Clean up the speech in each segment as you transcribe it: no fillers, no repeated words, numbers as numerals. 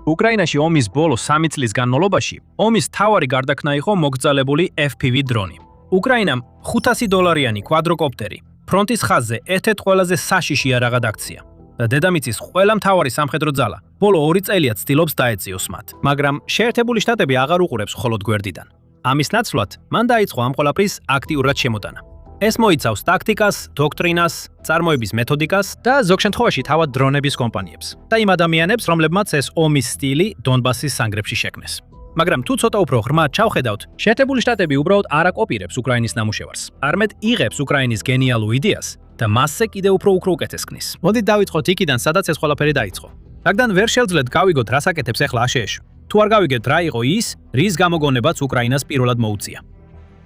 უკრაინაში ომის ბოლო 3 წლის განმავლობაში ომის მთავარი გარდაქმნა იყო მოგრძალებული FPV დრონი. უკრაინამ $500 კვადროკოპტერი ფრონტის ხაზზე ერთ-ერთ ყველაზე საშიში იარაღად აქცია და დედამიწის ყველა მთავარი სამხედრო ძალა ბოლო 2 წელია ცდილობს დაეწიოს მათ, მაგრამ შეერთებული შტატები აღარ უყურებს მხოლოდ გვერდიდან. ამის ნაცვლად მან დაიწყო ამ ყველაფრის აქტიურად შემოტანა. ეს მოიცავს ტაქტიკას, დოქტრინას, წარმოების მეთოდიკას და ზოგ შემთხვევაში თავად დრონების კომპანიებს და იმ ადამიანებს, რომლებმაც ეს ომის სტილი დონბასის სანგრებში შექმნეს. მაგრამ თუ ცოტა უფრო ღრმად ჩავხედავთ, შეერთებული შტატები უბრალოდ არ აკოპირებს უკრაინის ნამუშევარს. არამედ იღებს უკრაინის გენიალურ იდეას და მასზე კიდევ უფრო უკეთეს ხნის. მოდით დავიწყოთ იქიდან, სადაც ეს ყველაფერი დაიწყო. რადგან ვერ შევძლეთ გავიგოთ, რას აკეთებს ახლა აშშ. თუ არ გავიგეთ, რა იყო ის, რის გამოგონებაც უკრაინას პირველად მოუწია.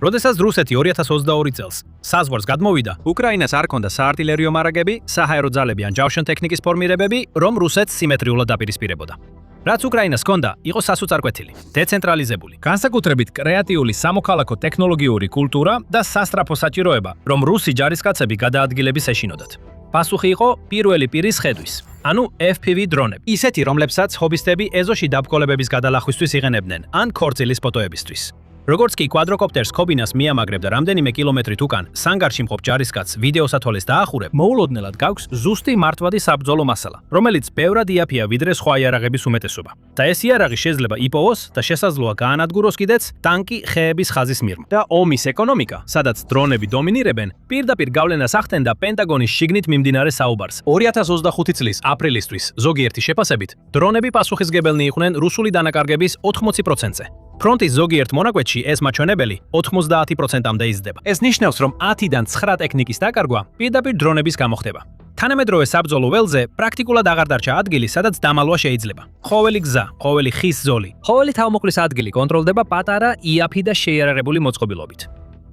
როდესაც რუსეთი 2022 წელს საზღვარს გადმოვიდა, უკრაინას არ ჰქონდა საარტილერიო მარაგები, საჰაერო ძალები ან ჯავშან ტექნიკის ფორმირებები, რომ რუსეთს სიმეტრიულად დაპირისპირებოდა. რაც უკრაინას ჰქონდა, იყო სასუწარკვეთილი, დეცენტრალიზებული, განსაკუთრებით კრეატიული სამოქალაქო ტექნოლოგიური კულტურა და სასტრაფო საჭიროება, რომ რუსი ჯარისკაცები გადაადგილების ეშინოდათ. პასუხი იყო პირველი პირის ხედვის, ანუ FPV დრონები. ისეთი, რომლებსაც ჰობისტები ეზოში დაბკოლებების გადალახვისთვის იღენებდნენ, ან ქორწილის ფოტოებისთვის. როგორც კი კვადროკოპტერს ქობინას მიამაგრებდა რამდენიმე კილომეტრით უკან, სანგარში მყოფ ჯარისკაცს ვიდეოს ათვალეს დაახურებ, მოულოდნელად გაქვს ზუსტი მართვადი საბრძოლო მასალა, რომელიც ბევრად იაფია ვიდრე სხვა იარაღების უმეტესობა. და ეს იარაღი შეიძლება იპოვოს და შესაძლოა გაანადგუროს კიდეც ტანკი ხეების ხაზის მიღმა. და ომის ეკონომიკა, სადაც დრონები დომინირებენ, პირდაპირ გავლენას ახდენდა პენტაგონის შიგნით მიმდინარე საუბარს. 2025 წლის აპრილისთვის ზოგიერთი შეფასებით, დრონები პასუხისმგებელნი იყვნენ რუსული დანაკარგების 80%-ზე. ფრონტის ზოგიერთ მონაკვეთში ეს მაჩვენებელი 90%-მდე იზრდება. ეს ნიშნავს, რომ 10-დან 9 ტექნიკის დაკარგვა პირდაპირ დრონების გამო ხდება. თანამედროვე საბრძოლო ველზე პრაქტიკულად აღარ დარჩა ადგილი, სადაც დამალვა შეიძლება. ყოველი გზა, ყოველი ხის ზოლი, ყოველი თავმოყრის ადგილი კონტროლდება პატარა, იაფი და შეიარაღებული მოწყობილობით.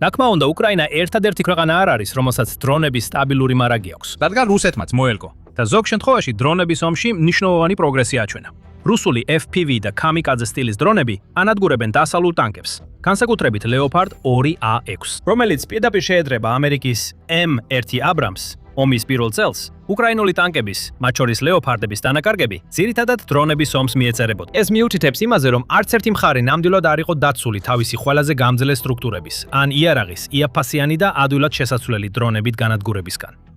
რა თქმა უნდა, უკრაინა ერთადერთი ქვეყანა არ არის, რომელსაც დრონების სტაბილური მარაგი აქვს, რადგან რუსეთმაც მოელკო და ზოგ შემთხვევაში დრონების ომში მნიშვნელოვანი პროგრესი აჩვენა. რუსული FPV და kamikadze სტილის დრონები ანადგურებენ დასავლურ ტანკებს, განსაკუთრებით Leopard 2A6, რომელიც პირდაპირ შეედრება ამერიკის M1 Abrams ომის პირველ წელს. უკრაინული ტანკების, მათ შორის Leopard-ების დანაკარგები, ძირითადად დრონების ომს მიეწერებოდა. ეს მიუთითებს იმაზე, რომ არც ერთი მხარე ნამდვილად არ იყო დაცული თავისი ყველაზე გამძლე სტრუქტურების, ან იარაღის, იაფფასიანი და ადვილად შესაძლებელი დრონებით განადგურებისგან.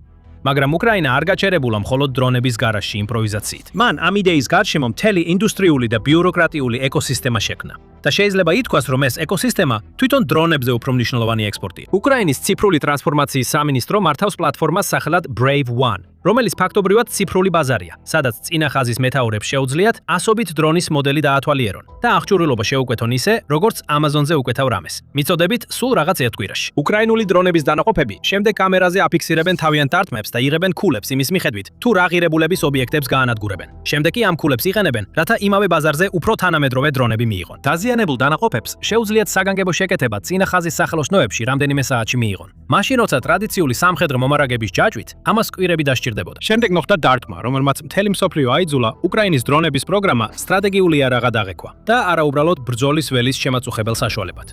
მაგრამ უკრაინა არ გაჩერებულა მხოლოდ დრონების გარშემო იმპროვიზაციით. მან ამ იდეის გარშემო მთელი ინდუსტრიული და ბიუროკრატიული ეკოსისტემა შექმნა. და შეიძლება ითქვას, რომ ეს ეკოსისტემა თვითონ დრონებზე უფრო მნიშვნელოვანი ექსპორტია. უკრაინის ციფრული ტრანსფორმაციის სამინისტრო მართავს პლატფორმას სახელად Brave One, რომელიც ფაქტობრივად ციფრული ბაზარია, სადაც წინა ხაზის მეთაურებს შეუძლიათ ასობით დრონის მოდელი დაათვალიერონ და აღჭურვილობა შეუკვეთონ ისე, როგორც Amazon-ზე უკვეთავ რამეს. მიწოდებით სულ რაღაც ერთ კვირაში. უკრაინული დრონების დანაყოფები შემდეგ კამერაზე აფიქსირებენ თავიანთ დარტყმებს და იღებენ ქულებს იმის მიხედვით, თუ რა ღირებულების ობიექტებს გაანადგურებენ. შემდეგ კი ამ ქულებს იყენებენ, რათა იმავე ბაზარზე უფრო თანამედროვე დრონები მიიღონ. დაზიანებულ დანაყოფებს შეუძლიათ საგანგებო შეკეთება წინა ხაზის სახელოსნოებში რამდენიმე საათში მიიღონ. მაშინ როცა ტრადიციული სამხედრო მომარაგების ჯაჭვით ამას კვირები დასჭირდებოდა. შემდეგ მოხდა დარტყმა, რომელმაც მთელი მსოფლიო აიძულა უკრაინის დრონების პროგრამა სტრატეგიული იარაღად აღეკვა და არაუბრალოდ ბრძოლის ველის შემაწუხებელ საშუალებად.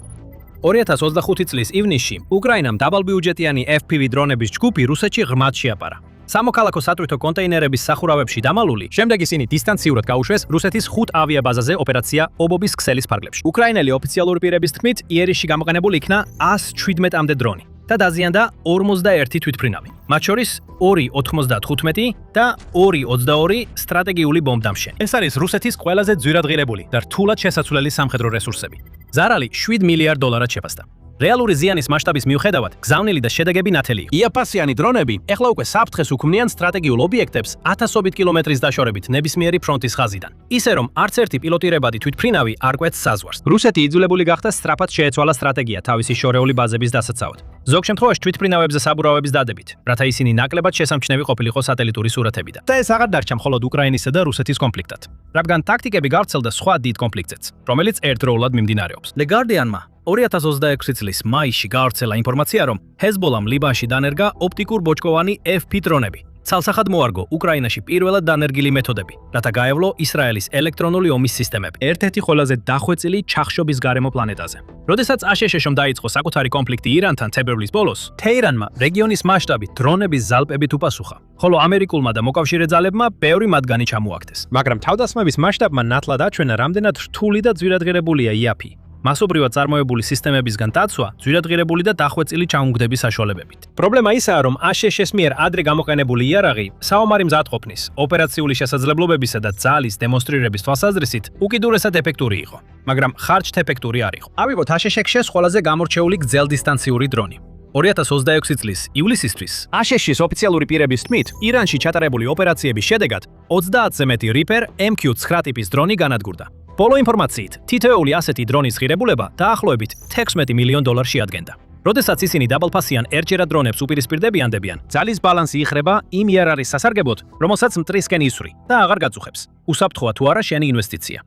2025 წლის ივნისში უკრაინამ დაბალბიუჯეტიანი FPV დრონების ჯგუფი რუსეთში ღრმად შეაპარა. სამოქალაქო სატვირთო კონტეინერების სახურავებში დამალული, შემდეგ ისინი დისტანციურად გაუშვეს რუსეთის 5 ავიაბაზაზე ოპერაცია ობობის ქსელის ფარგლებში. უკრაინელი ოფიციალური პირების თქმით, იერიშში გამოყენებული იქნა 117-მდე დრონი და დაზიანდა 41 თვითმფრინავი, მათ შორის 2.95 და 2.22 სტრატეგიული ბომბდამშენი. ეს არის რუსეთის ყველაზე ძვირადღირებული და რთულად შესაძლებელი სამხედრო რესურსები. ზარალი $7 მილიარდად შეფასდა. რეალური ზიანის მასშტაბის მიუხედავად, გზავნილი და შედეგები ნათელი. იაფფასიანი დრონები ეხლა უკვე საფრთხეს უქმნიან სტრატეგიულ ობიექტებს 1000 კილომეტრის დაშორებით ნებისმიერი ფრონტის ხაზიდან. ისე რომ არც ერთი პილოტირებადი თვითმფრინავი არ კვეთს საზღვარს. რუსეთი იძულებული გახდა სწრაფად შეეცვალა სტრატეგია თავისი შორეული ბაზების დასაცავად. ზოგ შემთხვევაში თვითმფრინავებზე საბურავების დადებით, რათა ისინი ნაკლებად შესამჩნევი ყოფილიყო სატელიტური სურათებიდან. და ეს აღარ დარჩა მხოლოდ უკრაინისა და რუსეთის კონფლიქტად, რადგან ტაქტიკები გავრცელდა სხვა დიდ კონფლიქტზეც, რომელიც ერთდროულად მიმდინარეობს. Le Guardian-მა 2026 წლის მაისში გავრცელა ინფორმაცია, რომ ჰეზბოლამ ლიბანში დანერგა ოპტიკურ ბოჭკოვანი FP დრონები, ცალსახად მოარგო უკრაინაში პირველად დანერგილი მეთოდები, რათა გაევლო ისრაელის ელექტრონული ომის სისტემები, ერთ-ერთი ყველაზე დახვეწილი ჩახშობის გარემო პლანეტაზე. როდესაც აშშ-მ დაიწყო საკუთარი კონფლიქტი ირანთან თებერვლის ბოლოს, თეირანმა რეგიონის მასშტაბით დრონების ზალპებით უპასუხა, ხოლო ამერიკულმა და მოკავშირე ძალებმა ბევრი მათგანი ჩამოაგდეს. მაგრამ თავდასხმების მასშტაბმა ნათლად აჩვენა, რამდენად რთული და ძვირადღირებულია იაფი. მასობრივად წარმოებული სისტემებისგან დაცვა ძვირადღირებული და დახვეწილი ჩამოგდების საშუალებებით. პრობლემა ისაა, რომ აშშ-ის მიერ ადრე გამოყენებული იარაღი საომარი მზადყოფნის, ოპერაციული შესაძლებლობებისა და ძალის დემონსტრირების თვალსაზრისით უკიდურესად ეფექტური იყო, მაგრამ ხარჯთეფექტური არ იყო. ავიღოთ აშშ-ის ყველაზე გამორჩეული გრძელდისტანციური დრონი. 2026 წლის ივლისისთვის აშშ-ის ოფიციალური პირების თქმით, ირანში ჩატარებული ოპერაციების შედეგად 30-ზე მეტი Reaper MQ-9 ტიპის დრონი განადგურდა. ბოლო ინფორმაციით, თითოეული ასეთი დრონის ღირებულება დაახლოებით $16 მილიონ შეადგენდა. როდესაც ისინი დაბალფასიან ერთჯერად დრონებს უპირისპირდებიანდებიან, ძალის ბალანსი იხრება იმ იარაღის სასარგებლოდ, რომელსაც მტრისკენ ისვრი და აღარ გაწუხებს. უსაფრთხოა თუ არა შენი ინვესტიცია.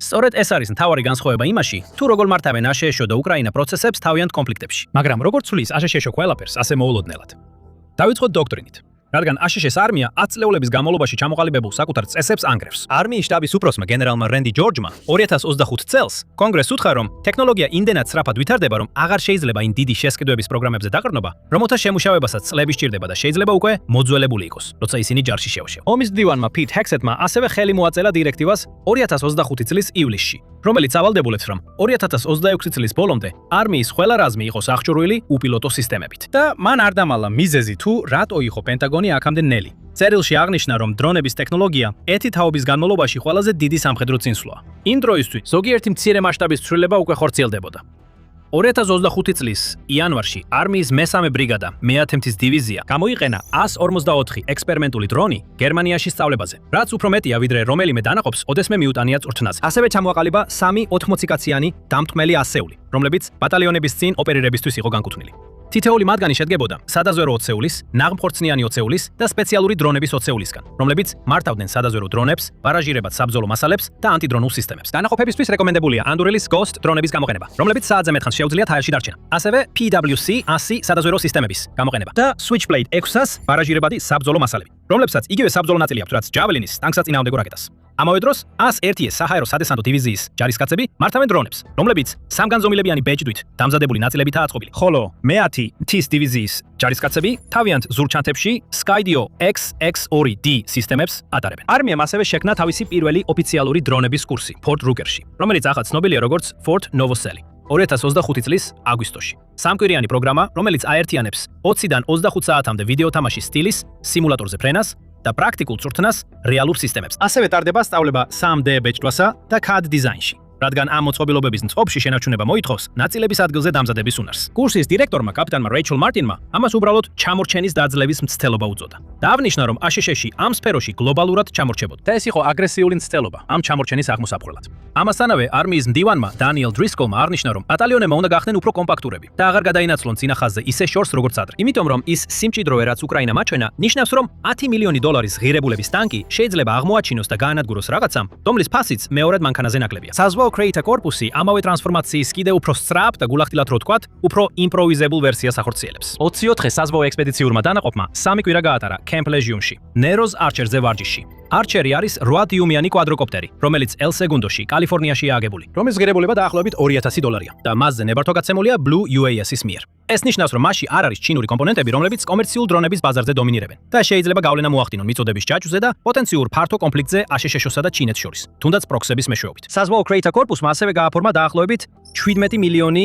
სწორედ ეს არის მთავარი განსხვავება იმაში, თუ როგორ მართავენ აშშ და უკრაინა პროცესებს თავიანთ კონფლიქტებში. მაგრამ როგორც ცვლის აშშ ყველაფერს ასე მოულოდნელად. დავიწყოთ დოქტრინით. რადგან აშშ-ის არმია 10 წლეულების განმავლობაში ჩამოყალიბებულ საკუთარ წესებს ანგრევს. არმიის შტაბის უფროსმა გენერალმა რენდი ჯორჯმა 2025 წელს კონგრესს უთხრა, რომ ტექნოლოგია იმდენად სწრაფად ვითარდება, რომ აღარ შეიძლება იმ დიდი შესყიდვების პროგრამებზე დაყრდნობა, რომელთა შემუშავებასაც წლები სჭირდება და შეიძლება უკვე მოძველებული იყოს, როცა ისინი ჯარში შევშევ. ომის მდივანმა პიტ ჰექსეტმა ასევე ხელი მოაწელა დირექტივას 2025 წლის ივლისში, რომელიც ავალდებულებს, რომ 2026 წლის ბოლომდე არმიის ყველა რაზმი იყოს აღჭურვილი უპილოტო სისტემებით. და მან არ დამალა მიზეზი თუ რატო იყო პენტაგონი აქამდე ნელი. წერილში აღნიშნა, რომ დრონების ტექნოლოგია ერთი თაობის განმავლობაში ყველაზე დიდი სამხედრო წინსვლაა. იმ დროისთვის ზოგიერთი მცირე მასშტაბის ცვლილება უკვე ხორციელდებოდა. 2025 წლის იანვარში არმიის მესამე ბრიგადა, მეათე მთის დივიზია გამოიყენა 144 ექსპერიმენტული დრონი გერმანიაში სწავლებაზე, რაც უფრო მეტია, ვიდრე რომელიმე დანაყოფს ოდესმე მიუტანია წვრთნაზე. ასევე ჩამოაყალიბა 3 80-კაციანი დამტყმელი ასეული, რომლებიც ბატალიონების წინ ოპერირებისთვის იყო განკუთვნილი. თითოეული მათგანი შედგებოდა სადაზვერო ოცეულის, ნაღმხორცნიანი ოცეულის და სპეციალური დრონების ოცეულისგან, რომლებიც მართავდნენ სადაზვერო დრონებს, ბარაჟირებად საბრძოლო მასალებს და ანტიდრონულ სისტემებს. დანაყოფებისთვის რეკომენდებულია ანდურელის Ghost დრონების გამოყენება, რომლებიც საათზე მეტხანს შეუძლიათ აერში დარჩენა. ასევე PWC-100 სადაზვერო სისტემების გამოყენება და Switchblade 600 ბარაჟირებადი საბრძოლო მასალები, რომლებსაც იგივე საბრძოლო ნაწილი აქვთ, რაც Javelin-ის ტანკსაწინააღმდეგო რაკეტას. ამავე დროს 101 საჰაერო სადესანტო დივიზიის ჯარისკაცები მართავენ დრონებს, რომლებიც სამგანზომილებიანი ბეჭდვით დამზადებული ნაწილებითაა აწყობილი. ხოლო მე-10 მთის დივიზიის ჯარისკაცები თავიანთ ზურჩანთებში Skydio XX2D სისტემებს ატარებენ. არმიამ ასევე შექმნა თავისი პირველი ოფიციალური დრონების კურსი Fort Rugerში, რომელიც ახლა ცნობილია როგორც Fort Novoseli. 2025 წლის აგვისტოში. სამკვირიანი პროგრამა, რომელიც აერთიანებს 20-დან 25 საათამდე ვიდეო თამაშის სტილის, სიმულატორზე ფრენას და პრაქტიკულ წვრთნას რეალურ სისტემებს. ასევე ტარდება სწავლება 3D ბეჭდვასა და CAD დიზაინში. რადგან ამ მოწყობილობების წყობაში შენარჩუნება მოითხოვს ნაწილების ადგილზე დამზადების უნარს. კურსის დირექტორმა კაპიტანმა რეიჩელ მარტინმა ამას უბრალოდ ჩამორჩენის დაძლევის მცდელობა უწოდა. და აღნიშნა, რომ აშშ-ში ამ სფეროში გლობალურად ჩამორჩებოდა. და ეს იყო აგრესიული მცდელობა ამ ჩამორჩენის აღმოსაფხვრელად. ამასთანავე არმიის მდივანმა დანიელ დრისკოლმა აღნიშნა, რომ ბატალიონებმა უნდა გახდნენ უფრო კომპაქტურები და აღარ გადაინაცვლონ წინა ხაზზე ისე შორს როგორც ადრე. იმიტომ რომ ის სიმჭიდროვე, რაც უკრაინა მაჩვენა, ნიშნავს, რომ $10 მილიონი ღირებულების ტანკი შეიძლება აღმოაჩინოს და გაანადგუროს რაღაცამ, რომლის ფასიც მეორად მანქანაზე ნაკლებია. Creator კორპუსი ამავე ტრანსფორმაციის კიდევ უფრო სწრაფ და გულახდილად რო თქვათ, უფრო იმპროვიზებულ ვერსიას ახორციელებს. 24 საზღვაო ექსპედიციურმა დანაყოფმა 3 კვირა გაატარა Camp Lejeune-ში, Nero's Archer-ზე ვარჯიში. Archer-ი არის 8 დიუმიანი კვადროკოპტერი, რომელიც El Segundo-ში, კალიფორნიაშია აგებული, რომლის ღირებულება დაახლოებით $2000 და მასზე ნებართვაგაცემულია Blue UAS-ის მიერ. ეს ნიშნავს, რომ მასში არ არის ჩინური კომპონენტები, რომლებიც კომერციულ დრონების ბაზარზე დომინირებენ და შეიძლება გავლენა მოახდინონ მიწოდების ჯაჭვზე და პოტენციურ ფართო კონფლიქტზე აშშ-სა და ჩინეთს შორის, თუნდაც პროქსების მეშვეობით. საზღვაო Creator კორპუსმა ასევე გააფორმა დაახლოებით $17 მილიონი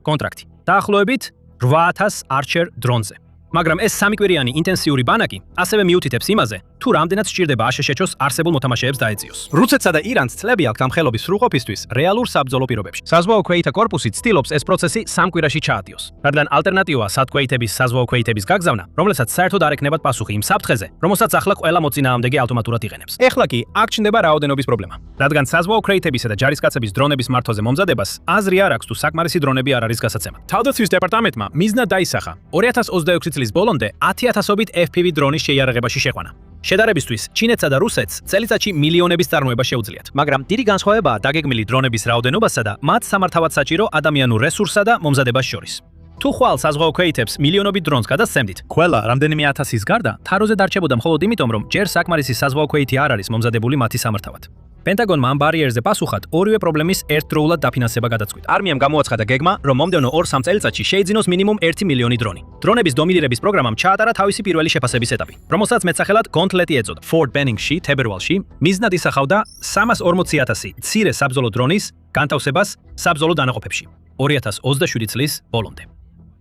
კონტრაქტი, დაახლოებით 8000 Archer დრონზე. მაგრამ ეს სამკვირიანი ინტენსიური ბანაკი ასევე მიუთითებს იმაზე, თუ რამდენად სჭირდება აშშ-ს არსებულ მოთამაშეებს დაეწიოს. რუსეთსა და ირანს წლები აქვს ამ ხელობის სრულყოფისთვის რეალურ საბრძოლო პირობებში. საზღვაო ქვეითთა კორპუსი ცდილობს ეს პროცესი 3 კვირაში ჩაადიოს, რადგან ალტერნატივაა სათქვეითების საზღვაო ქვეითების გაგზავნა, რომელსაც საერთოდ არ ექნებათ პასუხი იმ საფრთხეზე, რომელსაც ახლა ყველა მოწინააღმდეგე ავტომატურად იყენებს. ეხლა კი აქ ჩნდება რაოდენობის პრობლემა, რადგან საზღვაო ქვეითებისა და ჯარისკაცების დრონების მართვაზე მომზადებას აზრი არ აქვს თუ საკმარისი დრონები არ არის გასაცემად. თავდაცვის დეპარტამენტმა მიზნად დაისახა 2026 წლის ბოლომდე 10,000-ობით FPV დრონის შეიარაღებაში შეყვანა. შედარებისთვის, ჩინეთსა და რუსეთს წელიწადში მილიონების წარმოება შეუძლიათ, მაგრამ დიდი განსხვავებაა დაგეგმილი დრონების რაოდენობასა და მათ სამართავად საჭირო ადამიანურ რესურსსა და მომზადებას შორის. თუ ხვალ საზღვაო ქვეითებს მილიონობით დრონს გადასცემდით, ყველა რამდენიმე ათასის გარდა თაროზე დარჩებოდა მხოლოდ იმიტომ, რომ ჯერ საკმარისი საზღვაო ქვეითი არ არის მომზადებული მათი სამართავად. პენტაგონმა ამ ბარიერზე პასუხად ორივე პრობლემის ერთდროულად დაფინანსება გადაწყვიტა. არმიამ გამოაცხადა გეგმა, რომ მომდევნო 2-3 წელიწადში შეიძინოს მინიმუმ 1 მილიონი დრონი. დრონების დომინირების პროგრამამ ჩაატარა თავისი პირველი შეფასების ეტაპი, რომელსაც მეტსახელად გონთლეტი ეწოდა. Fort Benningში, თებერვალში, მიზნად ისახავდა 340,000 მცირე საბრძოლო დრონის განთავსებას საბრძოლო დანაყოფებში 2027 წლის ბოლომდე.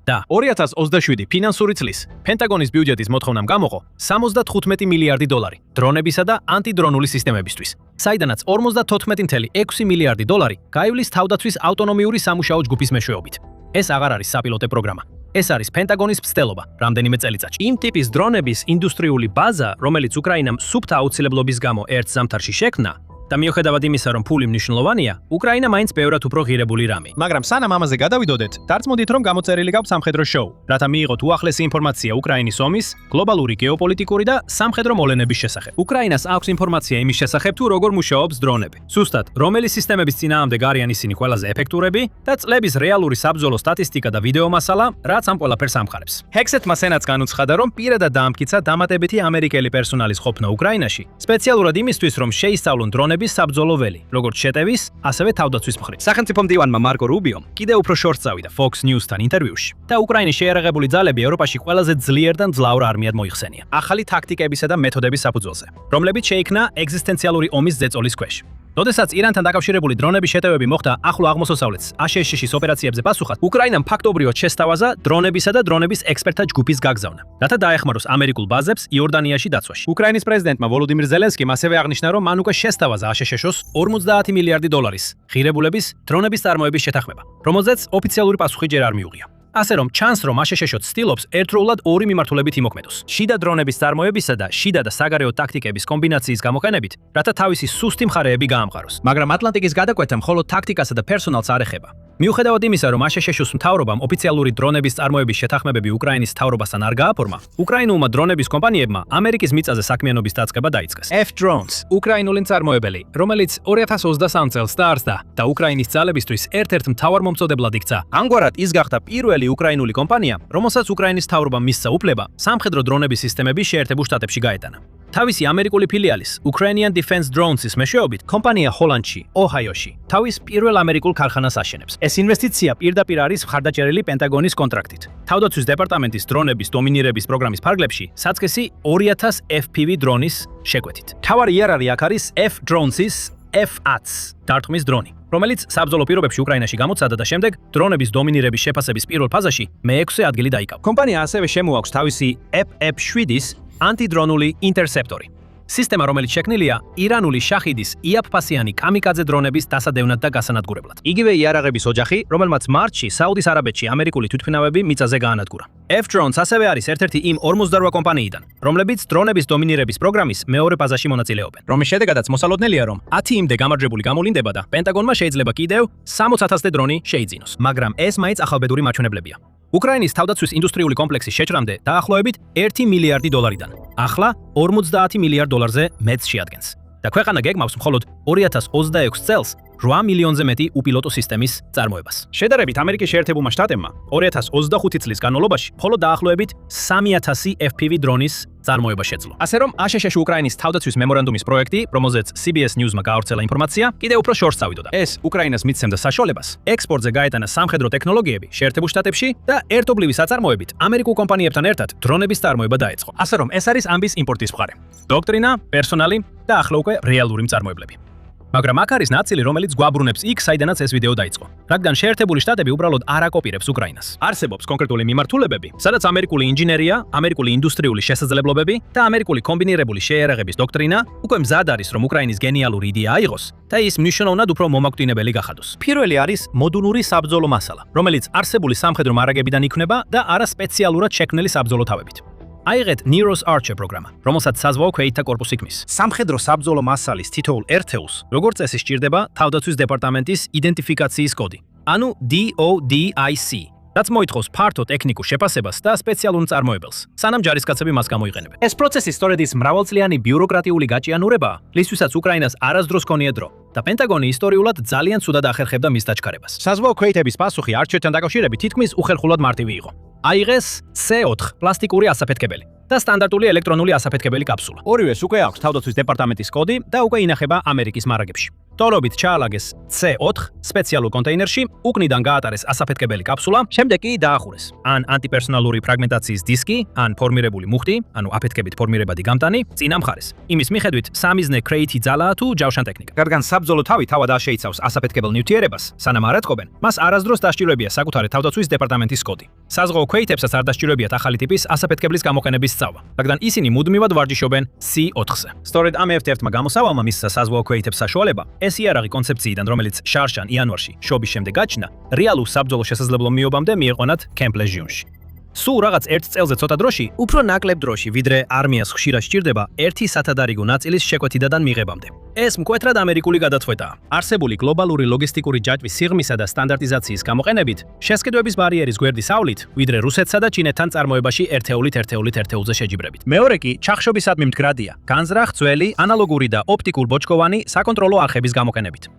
და 2027 ფინანსური წლის პენტაგონის ბიუჯეტის მოთხოვნამ გამოყო 75 მილიარდი დოლარი დრონებისა და ანტიდრონული სისტემებისთვის, საიდანაც 54.6 მილიარდი დოლარი გაივლის თავდაცვის ავტონომიური სამუშაო ჯგუფის მეშვეობით. ეს აღარ არის საპილოტე პროგრამა. ეს არის პენტაგონის მცდელობა რამდენიმე წელიწადში. იმ ტიპის დრონების ინდუსტრიული ბაზა, რომელიც უკრაინამ სუფთა აუცილებლობის გამო ერთ ზამთარში შექმნა, და მიუხედავად იმისა, რომ ფული მნიშვნელოვანია, უკრაინა მაინც ბევრად უფრო ღირებული რამე. მაგრამ სანამ ამაზე გადავიდოდეთ, დარწმუნდით, რომ გამოწერილი გაქვს სამხედრო შოუ, რათა მიიღოთ უახლესი ინფორმაცია უკრაინის ომის, გლობალური გეოპოლიტიკური და სამხედრო მოვლენების შესახებ. უკრაინას აქვს ინფორმაცია იმის შესახებ, თუ როგორ მუშაობს დრონები. ზუსტად, რომელი სისტემების წინააღმდეგ არიან ისინი ყველაზე ეფექტურები და წლების რეალური საბრძოლო სტატისტიკა და ვიდეო მასალა, რაც ამ ყველაფერს ამხარებს. ჰექსეთმა სენატს განუცხადა, რომ პირადად დაამტკიცა დამატებითი ამერიკელი პერსონალის ყოფნა უკრაინაში, სპეციალურად იმისთვის, რომ შეისწავლონ დრონების საბრძოლო ველი, როგორც შეტევის, ასევე თავდაცვის მხრივ. სახელმწიფო მდივანმა მარკო რუბიომ კიდევ უფრო შორს წავიდა Fox News-თან ინტერვიუში და უკრაინის შეიარაღებული ძალები ევროპაში ყველაზე ძლიერ და მძლავრ არმიად მოიხსენია. ახალი ტაქტიკებისა და მეთოდების საფუძველზე, რომლებიც შეიქმნა ეგზისტენციალური ომის ზეწოლის ქვეშ. როდესაც ირანთან დაკავშირებული დრონების შეტევები მოხდა ახლო აღმოსავლეთს აშშ-ის ოპერაციებზე პასუხად, უკრაინამ ფაქტობრივად შესთავაზა დრონებისა და დრონების ექსპერტთა ჯგუფის გაგზავნა, რათა დაეხმაროს ამერიკულ ბაზებს იორდანიაში დაცვაში. უკრაინის პრეზიდენტმა ვოლოდიმირ ზელენსკიმ ასევე აღნიშნა, რომ მან უკვე შესთავაზა აშშ-ს 50 მილიარდი დოლარის ღირებულების დრონების წარმოების შეთანხმება, რომელზეც ოფიციალური პასუხი ჯერ არ მიუღია. ასე რომ ჩანს, რომ აშშ-ს ცდილობს ერთდროულად ორი მიმართულებით იმოქმედოს. შიდა დრონების წარმოებისა და შიდა და საგარეო ტაქტიკების კომბინაციის გამოყენებით, რათა თავისი სუსტი მხარეები გაამყაროს. მაგრამ ატლანტიკის გადაკვეთა მხოლოდ ტაქტიკასა და პერსონალს არ ეხება. მიუხედავად იმისა, რომ აშშ-ს მთავრობამ ოფიციალური დრონების წარმოების შეთანხმებები უკრაინის მთავრობასთან არ გააფორმა, უკრაინულმა დრონების კომპანიებმა ამერიკის მიწაზე საქმიანობის დაწყება დაიწყეს. F-Drones, უკრაინული მწარმოებელი, რომელიც 2023 წელს დაარსდა და უკრაინის ძალებისთვის ერთ-ერთ მთავარ მომწოდებლად იქცა. ამგვარად ის გახდა პირველი უკრაინული კომპანია, რომელსაც უკრაინის მთავრობამ მისცა უფლება სამხედრო დრონების სისტემების შეერთებულ შტატებში გაეტანა. თავისი ამერიკული ფილიალის Ukrainian Defense Drones-ის მეშვეობით, კომპანია ჰოლანდში, ოჰაიოში, თავის პირველ ამერიკულ ქარხანას აშენებს. ეს ინვესტიცია პირდაპირ არის მხარდაჭერილი პენტაგონის კონტრაქტით. თავდაცვის დეპარტამენტის დრონების დომინირების პროგრამის ფარგლებში საწყისი 2000 FPV დრონის შეკვეთით. მთავარი იარაღი აქ არის F-Drones-ის F-ATS დარტყმის დრონი, რომელიც საბრძოლო პირობებში უკრაინაში გამოცადა და შემდეგ დრონების დომინირების შეფასების პირველ ფაზაში მე-6 ადგილი დაიკავა. კომპანია ასევე შემოაქვს თავისი F-7-ის ანტიდრონული ინტერსეპტორი. სისტემა, რომელიც შექმნილია ირანული შაჰიდის იაფფასიანი კამიკაძე დრონების დასადევნად და გასანადგურებლად. იგივე იარაღების ოჯახი, რომელმაც მარტში საუდის არაბეთში ამერიკული თვითმფრინავები მიწაზე გაანადგურა. F-Drones ასევე არის ერთ-ერთი იმ 48 კომპანიიდან, რომლებიც დრონების დომინირების პროგრამის მეორე ფაზაში მონაწილეობენ. რომის შედეგადაც მოსალოდნელია, რომ 10 იმდე გამარჯვებული გამოლინდება და პენტაგონმა შეიძლება კიდევ 60,000 დრონი შეიძინოს, მაგრამ ეს მაინც ახალბედური მაჩვენებლებია. უკრაინის თავდაცვის ინდუსტრიული კომპლექსის შეჭრამდე დაახლოებით 1 მილიარდი დოლარიდან, ახლა 50 მილიარდ დოლარზე მეტს შეადგენს. და ქვეყანა გეგმავს მხოლოდ 2026 წელს 8 მილიონზე მეტი უპილოტო სისტემის წარმოებას. შედარებით ამერიკის შეერთებულმა შტატებმა 2025 წლის განმავლობაში მხოლოდ დაახლოებით 3000 FPV დრონის წარმოება შეძლო. ასე რომ აშშ-ში უკრაინის თავდაცვის მემორანდუმის პროექტი, რომელზეც CBS News-მა გაავრცელა ინფორმაცია, კიდევ უფრო შორს წავიდოდა. ეს უკრაინას მისცემდა საშუალებას ექსპორტზე გაეტანა სამხედრო ტექნოლოგიები შეერთებულ შტატებში და ერთობლივი საწარმოებით ამერიკულ კომპანიებთან ერთად დრონების წარმოება დაეწყო. ასე რომ ეს არის ამბის იმპორტის მხარე. დოქტრინა, პერსონალი და ახლა უკვე რეალური მწარმოებლები. მაგრამ აქ არის ნაწილი, რომელიც გვაბრუნებს იქ, საიდანაც ეს ვიდეო დაიწყო. რადგან შეერთებული შტატები უბრალოდ არ აკოპირებს უკრაინას. არსებობს კონკრეტული მიმართულებები, სადაც ამერიკული ინჟინერია, ამერიკული ინდუსტრიული შესაძლებლობები და ამერიკული კომბინირებული შეიარაღების დოქტრინა უკვე მზად არის, რომ უკრაინის გენიალური იდეა აიღოს და ის მნიშვნელოვნად უფრო მომაკვდინებელი გახადოს. პირველი არის მოდულური საბრძოლო მასალა, რომელიც არსებული სამხედრო მარაგებიდან იქმნება და არა სპეციალურად შექმნილი საბრძოლო თავებით. აიღეთ Neros Archer პროგრამა, რომელსაც საზღვაო ქვეითთა კორპუსი ქმნის. სამხედრო საბრძოლო მასალის თითოეულ ერთეულს, როგორც წესი სჭირდება თავდაცვის დეპარტამენტის იდენტიფიკაციის კოდი, ანუ DODIC, რაც მოითხოვს ფართო ტექნიკურ შეფასებას და სპეციალურ მწარმოებელს, სანამ ჯარისკაცები მას გამოიყენებენ. ეს პროცესი სწორედ ის მრავალწლიანი ბიუროკრატიული გაჭიანურებაა, რისთვისაც უკრაინას არასდროს ჰქონია დრო. და პენტაგონი ისტორიულად ძალიან ცუდად ახერხებდა მის დაჩქარებას. საზღვაო ქვეითების პასუხი არჩევთან დაკავშირებით თითქმის უხერხულად მარტივი იყო. აიღეს C4 პლასტიკური ასაფეთქებელი და სტანდარტული ელექტრონული ასაფეთქებელი კაფსულა. ორივეს უკვე აქვს თავდაცვის დეპარტამენტის კოდი და უკვე ინახება ამერიკის მარაგებში. ტოლობით ჩაალაგეს C4 სპეციალურ კონტეინერში, უკნიდან გაატარეს ასაფეთქებელი კაფსულა, შემდეგ კი დაახურეს ან ანტიპერსონალური ფრაგმენტაციის დისკი, ან ფორმირებული მუხტი, ანუ აფეთქებით ფორმირებადი გამტანი, წინა მხარეს. იმის მიხედვით სამიზნე კრეითი ძალაა თუ ჯავშან ტექნიკა. რადგან საბრძოლო თავი თავად არ შეიცავს ასაფეთქებელ ნივთიერებას, სანამ არ აწყობენ, მას არასდროს დასჭიროებია საკუთარი თავდაცვის დეპარტამენტის კოდი. საზღვაო ქვეითებსაც არ დასჭიროებიათ ახალი ტიპის ასაფეთქებლის გამოყენების სწავლა, რადგან ისინი მუდმივად ვარჯიშობენ C4-ზე. სწორედ ამ ერთ-ერთმა გამოსავალმა მისცა საზღვაო ქვეითებს საშუალება ეს იარაღი კონცეფციიდან, რომელიც შარშან იანვარში შობის შემდეგ გაჩნდა, რეალურ საბრძოლო შესაძლებლო მიობამდე მიეყვანათ Camp Legion-ში. სულ რაღაც ერთ წელზე ცოტა დროში, უფრო ნაკლებ დროში, ვიდრე არმიას ხშირად სჭირდება ერთი სათადარიგო ნაწილის შეკვეთიდან მიღებამდე. ეს მკვეთრად ამერიკული გადაწყვეტაა. არსებული გლობალური ლოგისტიკური ჯაჭვის სიღრმისა და სტანდარტიზაციის გამოყენებით, შესყიდვების ბარიერის გვერდისავლით, ვიდრე რუსეთსა და ჩინეთთან წარმოებაში ერთეულზე შეჯიბრებით. მეორე კი ჩახშობისადმი მდგრადია, განზრახ, ძველი, ანალოგური და ოპტიკურ ბოჭკოვანი საკონტროლო არხების გამოყენებით.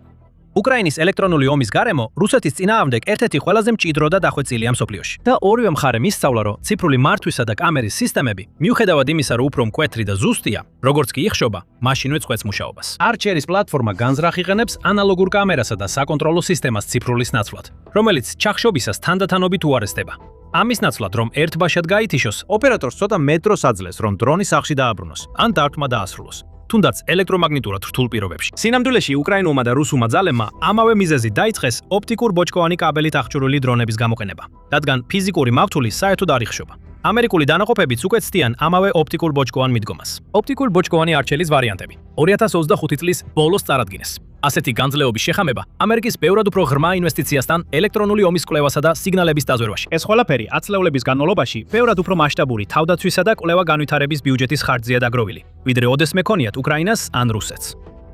უკრაინის ელექტრონული ომის გარემო რუსეთის წინააღმდეგ ერთ-ერთი ყველაზე მჭიდრო და დახვეწილია მსოფლიოში. და ორივე მხარე მისწავლა, რომ ციფრული მართვისა და კამერის სისტემები, მიუხედავად იმისა, რომ უფრო მკვეთრი და ზუსტია, როგორც კი იხშობა, მაშინვე წყვეტს მუშაობას. არჩერის პლატფორმა განზრახ იყენებს ანალოგურ კამერასა და საკონტროლო სისტემას ციფრულის ნაცვლად, რომელიც ჩახშობისას თანდათანობით უარესდება. ამის ნაცვლად, რომ ერთბაშად გაითიშოს, ოპერატორს ცოტა მეტროს აძლევს, რომ დრონი სახლში დააბრუნოს, ან დარტყმა დაასრულოს. თუნდაც ელექტრომაგნიტურად რთულ პირობებში. სინამდვილეში უკრაინულმა და რუსულმა ძალებმა ამავე მიზეზით დაიწყეს ოპტიკურ ბოჭკოვანი კაბელით აღჭურვილი დრონების გამოყენება, რადგან ფიზიკური მავთული საერთოდ არ იხშობა. ამერიკული დანაყოფებიც უკვე ცდიან ამავე ოპტიკურ ბოჭკოვან მიდგომას. ოპტიკურ ბოჭკოვანი არჩელის ვარიანტები 2025 წლის ბოლოს წარადგინეს. ასეთი განძლეობის შეხამება ამერიკის ბევრად უფრო ღრმა ინვესტიციასთან ელექტრონული ომის კვლევასა და სიგნალების დაზვერვაში. ეს ყველაფერი 10 წლების განმავლობაში ბევრად უფრო მასშტაბური თავდაცვისა და კვლევა-განვითარების ბიუჯეტის ხარჯზეა დაგროვილი, ვიდრე ოდესმე ქონიათ უკრაინას ან რუსეთს.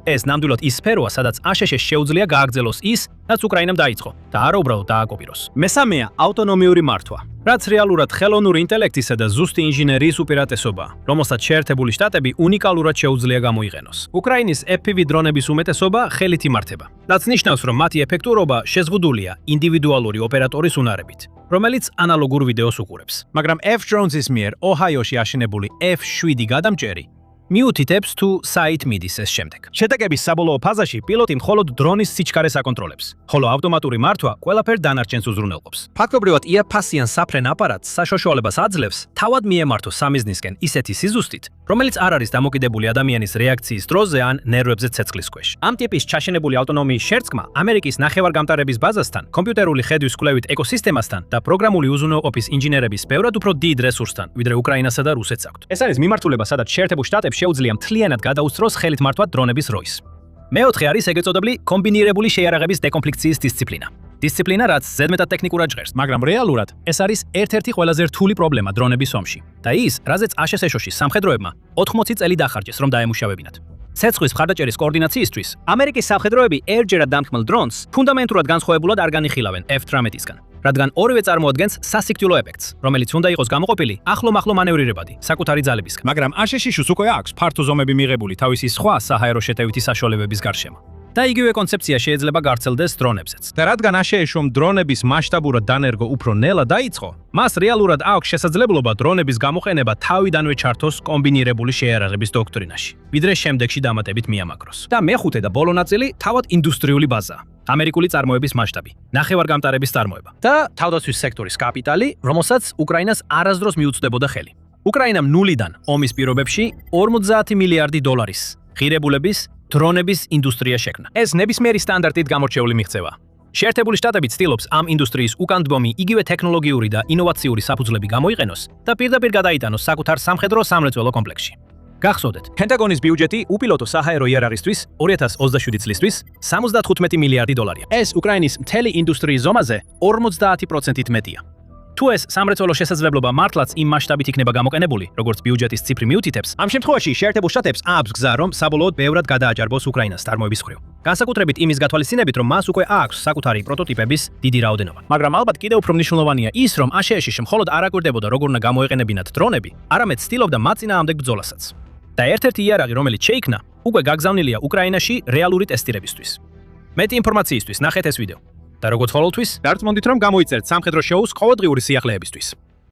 ეს ნამდვილად ის სფეროა, სადაც აშშ-ს შეუძლია გააგრძელოს ის, რაც უკრაინამ დაიწყო და არა უბრალოდ დააკოპიროს. მესამეა ავტონომიური მართვა, რაც რეალურად ხელოვნური ინტელექტისა და ზუსტი ინჟინერიის უპირატესობაა, რომელსაც შეერთებული შტატები უნიკალურად შეუძლია გამოიყენოს. უკრაინის FPV დრონების უმეტესობა ხელით იმართება, რაც ნიშნავს, რომ მათი ეფექტურობა შეზღუდულია ინდივიდუალური ოპერატორის უნარებით, რომელიც ანალოგურ ვიდეოს უყურებს. მაგრამ F-Drones-ის მიერ ოჰაიოში აშენებული F7 გადამჭერი მიუთითებს თუ საით მიდის ეს შემდეგ. შეტაკების საბოლოო ფაზაში პილოტი მხოლოდ დრონის სიჩქარეს აკონტროლებს, ხოლო ავტომატური მართვა ყველაფერ დანარჩენს უზრუნველყოფს. ფაქტობრივად იაფასიან საფრენ აპარატს საშოშოლებას აძლევს თავად მიემართოს სამიზნისკენ ისეთი სიზუსტით, რომელიც არ არის დამოკიდებული ადამიანის რეაქციის დროზე ან ნერვებზე ცეცხლის ქვეშ. ამ ტიპის ჩაშენებული ავტონომიის შერწყმა ამერიკის ნახევარგამტარების ბაზასთან, კომპიუტერული ხედვის კვლევით ეკოსისტემასთან და პროგრამული უზრუნველყოფის ინჟინერების ბევრად უფრო დიდ რესურსთან, ვიდრე უკრაინასა და რუსეთს აქვთ. ეს არის მიმართულება, სადაც შეერთებულ შტატებს შეუძლია მთლიანად გადაუსწროს ხელით მართვა დრონების როის. მეოთხე არის ეგრეთ წოდებული კომბინირებული შეიარაღების დეკომპლექციის დისციპლინა. დისციპლინა, რაც ზედმეტად ტექნიკურად ჟღერს, მაგრამ რეალურად ეს არის ერთ-ერთი ყველაზე რთული პრობლემა დრონების ომში. და ის, რაზეც აშშ-ში სამხედროებმა 80 წელი დახარჯეს, რომ დაემუშავებინათ. ცეცხლის მხარდაჭერის კოორდინაციისთვის ამერიკის სამხედროები ერთჯერად დამქმნილ დრონს ფუნდამენტურად განსხვავებულად არ განიხილავენ F-18-ისგან. რადგან ორივე წარმოადგენს სასიკვდილო ეფექტს, რომელიც უნდა იყოს გამოყოფილი ახლო-მახლო მანევრირებადი საკუთარი ძალებისგან. მაგრამ აშშ-ს უკვე აქვს ფართო ზომები მიღებული თავისი სხვა საჰაერო შეტევითი საშუალებების გარშემო. და იგივე კონცეფცია შეიძლება გავრცელდეს დრონებზეც. და რადგან აშშ-რომ დრონების მასშტაბურად დანერგო უფრო ნელა დაიწყო, მას რეალურად აქვს შესაძლებლობა დრონების გამოყენება თავიდანვე ჩართოს კომბინირებული შეიარაღების დოქტრინაში, ვიდრე შემდეგში დამატებით მიამაგროს. და მეხუთე და ბოლო ნაწილი თავად ინდუსტრიული ბაზაა. ამერიკული წარმოების მასშტაბი, ნახევარგამტარების წარმოება და თავდაცვის სექტორის კაპიტალი, რომელსაც უკრაინას არასდროს მიუწვდებოდა ხელი. უკრაინამ ნულიდან ომის პირობებში 50 მილიარდი დოლარის ღირებულების დრონების ინდუსტრია შექმნა. ეს ნებისმიერი სტანდარტით გამორჩეული მიღწევაა. შეერთებული შტატები ცდილობს ამ ინდუსტრიის უკანდგომი იგივე ტექნოლოგიური და ინოვაციური საფუძვლები გამოიყენოს და პირდაპირ გადაიტანოს საკუთარ სამხედრო სამრეწველო კომპლექსში. გახსოვდეთ, პენტაგონის ბიუჯეტი უპილოტო საჰაერო იარაღისთვის 2027 წლისთვის 75 მილიარდი დოლარია. ეს უკრაინის მთელი ინდუსტრიის ზომაზე 50%-ით მეტია. თუ ეს სამრეწველო შესაძლებლობა მართლაც იმ მასშტაბით იქნება გამოყენებული, როგორც ბიუჯეტის ციფრი მიუთითებს, ამ შემთხვევაში შეერთებულ შტატებს აქვს გზა, რომ საბოლოოდ ბევრად გადააჯარბოს უკრაინას წარმოების მხრივ. განსაკუთრებით იმის გათვალისწინებით, რომ მას უკვე აქვს საკუთარი პროტოტიპების დიდი რაოდენობა. მაგრამ ალბათ კიდევ უფრო მნიშვნელოვანია ის, რომ აშშ-ში მხოლოდ არ აკვირდებოდა როგორ უნდა გამოეყენებინათ დრონები, არამედ ცდილობდა მათ წინააღმდეგ ბრძოლასაც. და ერთ-ერთი იარაღი, რომელიც შეიქმნა, უკვე გაგზავნილია უკრაინაში რეალური ტესტირებისთვის. მეტი ინფორმაციისთვის ნახეთ ეს ვიდეო. და როგორც ყოველთვის, დარწმუნდით რომ გამოიწერთ სამხედრო შოუს ყოველდღიური სიახლეებისთვის.